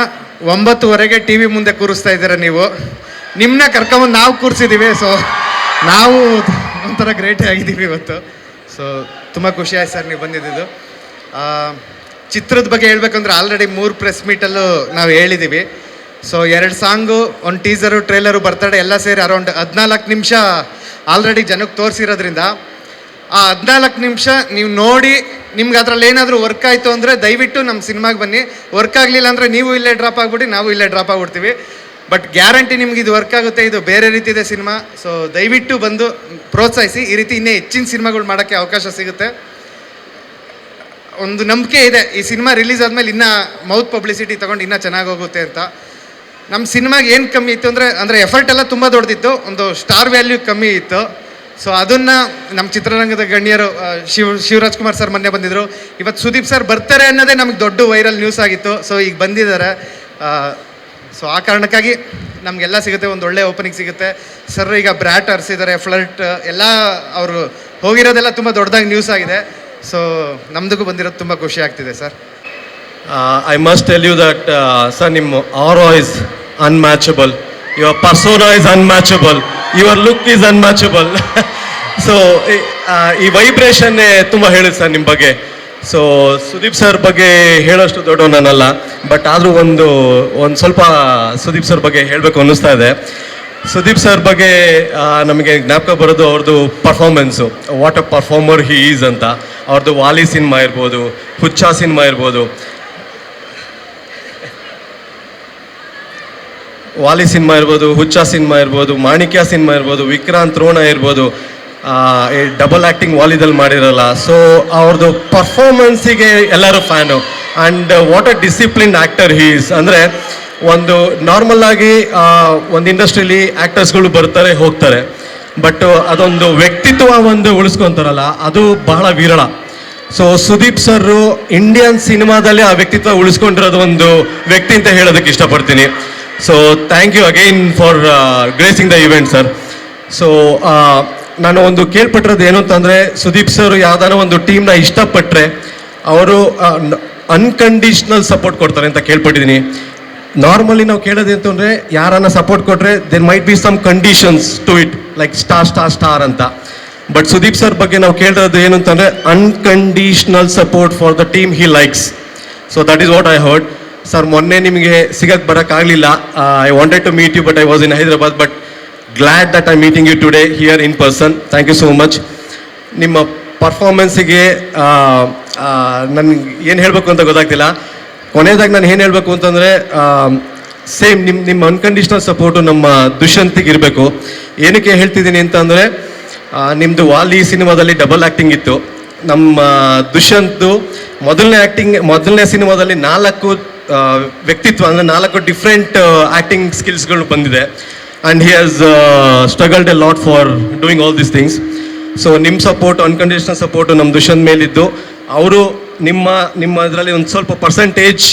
[SPEAKER 5] 9:30ಗೆ ಟಿ ವಿ ಮುಂದೆ ಕೂರಿಸ್ತಾ ಇದ್ದೀರ ನೀವು. ನಿಮ್ಮನ್ನ ಕರ್ಕೊಂಬಂದು ನಾವು ಕೂರಿಸಿದ್ದೀವಿ. ಸೊ ನಾವು ಒಂಥರ ಗ್ರೇಟೇ ಆಗಿದ್ದೀವಿ ಇವತ್ತು. ಸೊ ತುಂಬ ಖುಷಿ ಆಯ್ತು ಸರ್ ನೀವು ಬಂದಿದ್ದು. ಚಿತ್ರದ ಬಗ್ಗೆ ಹೇಳ್ಬೇಕಂದ್ರೆ ಆಲ್ರೆಡಿ 3 ಪ್ರೆಸ್ ಮೀಟಲ್ಲೂ ನಾವು ಹೇಳಿದ್ದೀವಿ. ಸೊ 2 ಸಾಂಗು, ಒಂದು ಟೀಸರು, ಟ್ರೇಲರು, ಬರ್ತಡೆ ಎಲ್ಲ ಸೇರಿ ಅರೌಂಡ್ 14 ನಿಮಿಷ ಆಲ್ರೆಡಿ ಜನಕ್ಕೆ ತೋರಿಸಿರೋದ್ರಿಂದ ಆ 14 ನಿಮಿಷ ನೀವು ನೋಡಿ ನಿಮ್ಗೆ ಅದರಲ್ಲಿ ಏನಾದರೂ ವರ್ಕ್ ಆಯಿತು ಅಂದರೆ ದಯವಿಟ್ಟು ನಮ್ಮ ಸಿನಿಮಾಗೆ ಬನ್ನಿ. ವರ್ಕ್ ಆಗಲಿಲ್ಲ ಅಂದರೆ ನೀವು ಇಲ್ಲೇ ಡ್ರಾಪ್ ಆಗಿಬಿಡಿ, ನಾವು ಇಲ್ಲೇ ಡ್ರಾಪ್ ಆಗಿಬಿಡ್ತೀವಿ. ಬಟ್ ಗ್ಯಾರಂಟಿ ನಿಮ್ಗೆ ಇದು ವರ್ಕ್ ಆಗುತ್ತೆ. ಇದು ಬೇರೆ ರೀತಿ ಇದೆ ಸಿನಿಮಾ. ಸೊ ದಯವಿಟ್ಟು ಬಂದು ಪ್ರೋತ್ಸಾಹಿಸಿ. ಈ ರೀತಿ ಇನ್ನೇ ಹೆಚ್ಚಿನ ಸಿನಿಮಾಗಳು ಮಾಡೋಕ್ಕೆ ಅವಕಾಶ ಸಿಗುತ್ತೆ. ಒಂದು ನಂಬಿಕೆ ಇದೆ, ಈ ಸಿನಿಮಾ ರಿಲೀಸ್ ಆದಮೇಲೆ ಇನ್ನೂ ಮೌತ್ ಪಬ್ಲಿಸಿಟಿ ತೊಗೊಂಡು ಇನ್ನೂ ಚೆನ್ನಾಗಿ ಹೋಗುತ್ತೆ ಅಂತ. ನಮ್ಮ ಸಿನಿಮಾಗೆ ಏನು ಕಮ್ಮಿ ಇತ್ತು ಅಂದರೆ ಎಫರ್ಟ್ ಎಲ್ಲ ತುಂಬ ದೊಡ್ಡದಿತ್ತು, ಒಂದು ಸ್ಟಾರ್ ವ್ಯಾಲ್ಯೂ ಕಮ್ಮಿ ಇತ್ತು. ಸೊ ಅದನ್ನು ನಮ್ಮ ಚಿತ್ರರಂಗದ ಗಣ್ಯರು ಶಿವರಾಜ್ ಕುಮಾರ್ ಸರ್ ಮೊನ್ನೆ ಬಂದಿದ್ದರು. ಇವತ್ತು ಸುದೀಪ್ ಸರ್ ಬರ್ತಾರೆ ಅನ್ನೋದೇ ನಮಗೆ ದೊಡ್ಡ ವೈರಲ್ ನ್ಯೂಸ್ ಆಗಿತ್ತು. ಸೊ ಈಗ ಬಂದಿದ್ದಾರೆ. ಸೊ ಆ ಕಾರಣಕ್ಕಾಗಿ ನಮಗೆಲ್ಲ ಸಿಗುತ್ತೆ, ಒಂದು ಒಳ್ಳೆ ಓಪನಿಂಗ್ ಸಿಗುತ್ತೆ. ಸರ್ ಈಗ ಬ್ರ್ಯಾಟ್ ಅರ್ಸಿದ್ದಾರೆ, ಫ್ಲರ್ಟ್ ಎಲ್ಲ ಅವರು ಹೋಗಿರೋದೆಲ್ಲ ತುಂಬ ದೊಡ್ಡದಾಗಿ ನ್ಯೂಸ್ ಆಗಿದೆ. ಸೊ ನಮ್ದಿಗೂ ಬಂದಿರೋದು ತುಂಬ ಖುಷಿ ಆಗ್ತಿದೆ sir.
[SPEAKER 6] I must tell you that sir, ನಿಮ್ಮ aura is unmatchable, your persona is unmatchable, your look is unmatchable. So ಈ ವೈಬ್ರೇಷನ್ನೇ ತುಂಬ ಹೇಳಿದೆ ಸರ್ ನಿಮ್ಮ ಬಗ್ಗೆ. ಸೊ ಸುದೀಪ್ ಸರ್ ಬಗ್ಗೆ ಹೇಳೋಷ್ಟು ದೊಡ್ಡವ ನಾನಲ್ಲ, ಬಟ್ ಆದರೂ ಒಂದು ಸ್ವಲ್ಪ ಸುದೀಪ್ ಸರ್ ಬಗ್ಗೆ ಹೇಳಬೇಕು ಅನ್ನಿಸ್ತಾ ಇದೆ. ಸುದೀಪ್ ಸರ್ ಬಗ್ಗೆ ನಮಗೆ ಜ್ಞಾಪಕ ಬರೋದು ಅವ್ರದ್ದು performance, what a performer he is ಅಂತ. ಅವ್ರದ್ದು ವಾಲಿ ಸಿನಿಮಾ ಇರ್ಬೋದು, ಹುಚ್ಚ ಸಿನಿಮಾ ಇರ್ಬೋದು, ವಾಲಿ ಸಿನಿಮಾ ಇರ್ಬೋದು, ಹುಚ್ಚ ಸಿನಿಮಾ ಇರ್ಬೋದು, ಮಾಣಿಕ್ಯ ಸಿನಿಮಾ ಇರ್ಬೋದು, ವಿಕ್ರಾಂತ್ ರೋಣ ಇರ್ಬೋದು, ಡಬಲ್ ಆ್ಯಕ್ಟಿಂಗ್ ವಾಲಿದಲ್ಲಿ ಮಾಡಿರಲ್ಲ. ಸೊ ಅವ್ರದ್ದು ಪರ್ಫಾರ್ಮೆನ್ಸಿಗೆ ಎಲ್ಲರೂ fan. And what a discipline actor he is. ಅಂದರೆ ಒಂದು ನಾರ್ಮಲ್ ಆಗಿ ಒಂದು ಇಂಡಸ್ಟ್ರಿಲಿ ಆ್ಯಕ್ಟರ್ಸ್ಗಳು ಬರ್ತಾರೆ ಹೋಗ್ತಾರೆ, ಬಟ್ ಅದೊಂದು ವ್ಯಕ್ತಿತ್ವ ಒಂದು ಉಳಿಸ್ಕೊತಾರಲ್ಲ, ಅದು ಬಹಳ ವಿರಳ. ಸೊ ಸುದೀಪ್ ಸರ್ ಇಂಡಿಯನ್ ಸಿನಿಮಾದಲ್ಲಿ ಆ ವ್ಯಕ್ತಿತ್ವ ಉಳಿಸ್ಕೊಂಡಿರೋದು ಒಂದು ವ್ಯಕ್ತಿ ಅಂತ ಹೇಳೋದಕ್ಕೆ ಇಷ್ಟಪಡ್ತೀನಿ. So thank you again for gracing the event sir. So ನಾನು ಒಂದು ಕೇಳ್ಪಟ್ಟಿರೋದು ಏನು ಅಂತಂದರೆ, ಸುದೀಪ್ ಸರ್ ಯಾವ್ದಾನ ಒಂದು ಟೀಮ್ನ ಇಷ್ಟಪಟ್ಟರೆ ಅವರು ಅನ್ಕಂಡೀಷ್ನಲ್ ಸಪೋರ್ಟ್ ಕೊಡ್ತಾರೆ ಅಂತ ಕೇಳ್ಪಟ್ಟಿದ್ದೀನಿ. ನಾರ್ಮಲಿ ನಾವು ಕೇಳೋದು ಅಂತಂದರೆ, ಯಾರನ್ನ ಸಪೋರ್ಟ್ ಕೊಟ್ಟರೆ there might be some conditions to it, like star ಅಂತ. ಬಟ್ ಸುದೀಪ್ ಸರ್ ಬಗ್ಗೆ ನಾವು ಕೇಳಿರೋದು ಏನು ಅಂತಂದರೆ unconditional support for the team he likes. So that is what I heard. Sir ಮೊನ್ನೆ ನಿಮಗೆ ಸಿಗಕ್ಕೆ ಬರೋಕ್ಕಾಗಲಿಲ್ಲ. I wanted to meet you but I was in Hyderabad. But glad that I meeting you today here in person. Thank you so much. ನಿಮ್ಮ ಪರ್ಫಾರ್ಮೆನ್ಸಿಗೆ ನನಗೆ ಏನು ಹೇಳಬೇಕು ಅಂತ ಗೊತ್ತಾಗ್ತಿಲ್ಲ. ಕೊನೆಯದಾಗಿ ನಾನು ಏನು ಹೇಳಬೇಕು ಅಂತಂದರೆ, ಸೇಮ್ ನಿಮ್ಮ ಅನ್ಕಂಡೀಷ್ನಲ್ ಸಪೋರ್ಟು ನಮ್ಮ ದುಷ್ಯಂತಿಗೆ ಇರಬೇಕು. ಏನಕ್ಕೆ ಹೇಳ್ತಿದ್ದೀನಿ ಅಂತಂದರೆ, ನಿಮ್ಮದು ವಾಲಿ ಸಿನಿಮಾದಲ್ಲಿ ಡಬಲ್ ಆ್ಯಕ್ಟಿಂಗ್ ಇತ್ತು. ನಮ್ಮ ದುಷ್ಯಂತು ಮೊದಲನೇ ಸಿನಿಮಾದಲ್ಲಿ 4 ವ್ಯಕ್ತಿತ್ವ ಅಂದರೆ 4 ಡಿಫ್ರೆಂಟ್ ಆ್ಯಕ್ಟಿಂಗ್ ಸ್ಕಿಲ್ಸ್ಗಳು ಬಂದಿದೆ. And he has struggled A lot for doing all these things. So ನಿಮ್ಮ ಸಪೋರ್ಟ್, ಅನ್ಕಂಡೀಷನಲ್ ಸಪೋರ್ಟು ನಮ್ಮ ದುಷ್ಯಂತ್ ಮೇಲಿದ್ದು, ಅವರು ನಿಮ್ಮ ಇದರಲ್ಲಿ ಒಂದು ಸ್ವಲ್ಪ ಪರ್ಸೆಂಟೇಜ್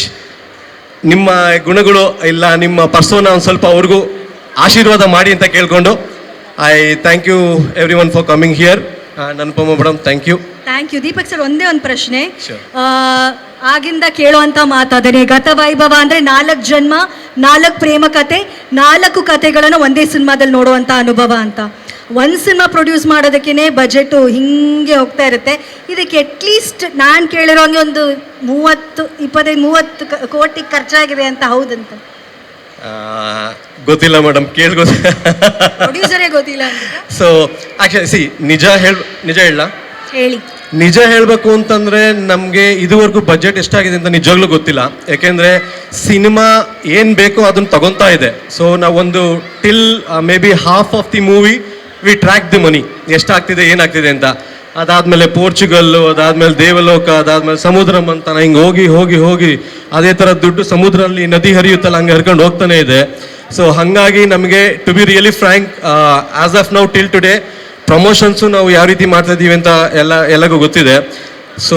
[SPEAKER 6] ನಿಮ್ಮ ಗುಣಗಳು ಇಲ್ಲ ನಿಮ್ಮ ಪರ್ಸೋನ ಒಂದು ಸ್ವಲ್ಪ ಅವ್ರಿಗೂ ಆಶೀರ್ವಾದ ಮಾಡಿ ಅಂತ ಕೇಳ್ಕೊಂಡು, I thank you everyone for coming here. Anupama madam, thank you.
[SPEAKER 2] Thank you. Deepak sir, ಒಂದೇ ಒಂದು ಪ್ರಶ್ನೆ.
[SPEAKER 6] Sure.
[SPEAKER 2] ಆಗಿಂದ ಕೇಳುವಂತ ಮಾತಾದರೆ ಗತ ವೈಭವ ಅಂದ್ರೆ 4 ಜನ್ಮ, 4 ಪ್ರೇಮ ಕತೆ, 4 ಕತೆಗಳನ್ನು ಒಂದೇ ಸಿನಿಮಾದಲ್ಲಿ ನೋಡುವಂತ ಅನುಭವ ಅಂತ. ಒಂದು ಸಿನಿಮಾ ಪ್ರೊಡ್ಯೂಸ್ ಮಾಡೋದಕ್ಕೇನೆ ಬಜೆಟು ಹಿಂಗೆ ಹೋಗ್ತಾ ಇರುತ್ತೆ. ಇದಕ್ಕೆ ಅಟ್ಲೀಸ್ಟ್ ನಾನು ಕೇಳಿರೋ ಹಂಗೆ ಒಂದು 25-30 ಕೋಟಿ ಖರ್ಚಾಗಿದೆ ಅಂತ, ಹೌದಂತ?
[SPEAKER 6] ಗೊತ್ತಿಲ್ಲ ಮೇಡಮ್,
[SPEAKER 2] ಪ್ರೊಡ್ಯೂಸರೇ ಗೊತ್ತಿಲ್ಲ ಅಂತ.
[SPEAKER 6] ಸೊ ಆ್ಯಕ್ಚುಲಿ ನಿಜ ಹೇಳ
[SPEAKER 2] ಹೇಳಿ.
[SPEAKER 6] ನಿಜ ಹೇಳಬೇಕು ಅಂತಂದರೆ ನಮಗೆ ಇದುವರೆಗೂ ಬಜೆಟ್ ಎಷ್ಟಾಗಿದೆ ಅಂತ ನಿಜವಾಗ್ಲೂ ಗೊತ್ತಿಲ್ಲ. ಯಾಕೆಂದರೆ ಸಿನಿಮಾ ಏನು ಬೇಕೋ ಅದನ್ನು ತಗೊತಾ ಇದೆ. ಸೊ ನಾವೊಂದು till maybe half of the movie we track the money, ಎಷ್ಟಾಗ್ತಿದೆ ಏನಾಗ್ತಿದೆ ಅಂತ. ಅದಾದಮೇಲೆ ಪೋರ್ಚುಗಲ್ಲು, ಅದಾದಮೇಲೆ ದೇವಲೋಕ, ಅದಾದಮೇಲೆ ಸಮುದ್ರ ಮಂಥನ, ಹಿಂಗೆ ಹೋಗಿ ಅದೇ ಥರ ದುಡ್ಡು ಸಮುದ್ರಲ್ಲಿ ನದಿ ಹರಿಯುತ್ತಲ್ಲ ಹಂಗೆ ಹರ್ಕೊಂಡು ಹೋಗ್ತಾನೆ ಇದೆ. ಸೊ ಹಾಗಾಗಿ ನಮಗೆ to be really frank, as of now till today promotions ನಾವು ಯಾವ ರೀತಿ ಮಾಡ್ತಾ ಇದ್ದೀವಿ ಅಂತ ಎಲ್ಲರಿಗೂ ಗೊತ್ತಿದೆ. ಸೊ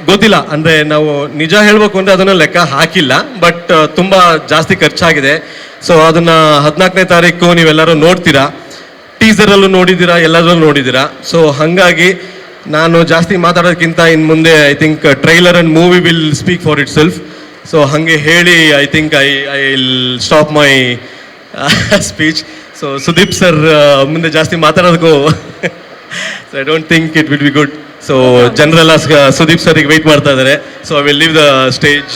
[SPEAKER 6] ಗೊತ್ತಿಲ್ಲ ಅಂದರೆ ನಾವು ನಿಜ ಹೇಳಬೇಕು ಅಂದರೆ ಅದನ್ನು ಲೆಕ್ಕ ಹಾಕಿಲ್ಲ, ಬಟ್ ತುಂಬ ಜಾಸ್ತಿ ಖರ್ಚಾಗಿದೆ. ಸೊ ಅದನ್ನು 14ನೇ ತಾರೀಕು ನೀವೆಲ್ಲರೂ ನೋಡ್ತೀರಾ, ಟೀಸರಲ್ಲೂ ನೋಡಿದ್ದೀರಾ, ಎಲ್ಲದರಲ್ಲೂ ನೋಡಿದ್ದೀರಾ. ಸೊ ಹಾಗಾಗಿ ನಾನು ಜಾಸ್ತಿ ಮಾತಾಡೋದಕ್ಕಿಂತ ಇನ್ನು ಮುಂದೆ I think trailer and movie will speak for itself. So ಹಾಗೆ ಹೇಳಿ I think I will stop my speech. So Sudeep sir ಮುಂದೆ ಜಾಸ್ತಿ ಮಾತಾಡೋದಕ್ಕೂ so I don't think it will be good. So ಜನರೆಲ್ಲ ಸುದೀಪ್ ಸರ್ಗೆ ವೆಯ್ಟ್ ಮಾಡ್ತಾ ಇದ್ದಾರೆ. So I will leave the stage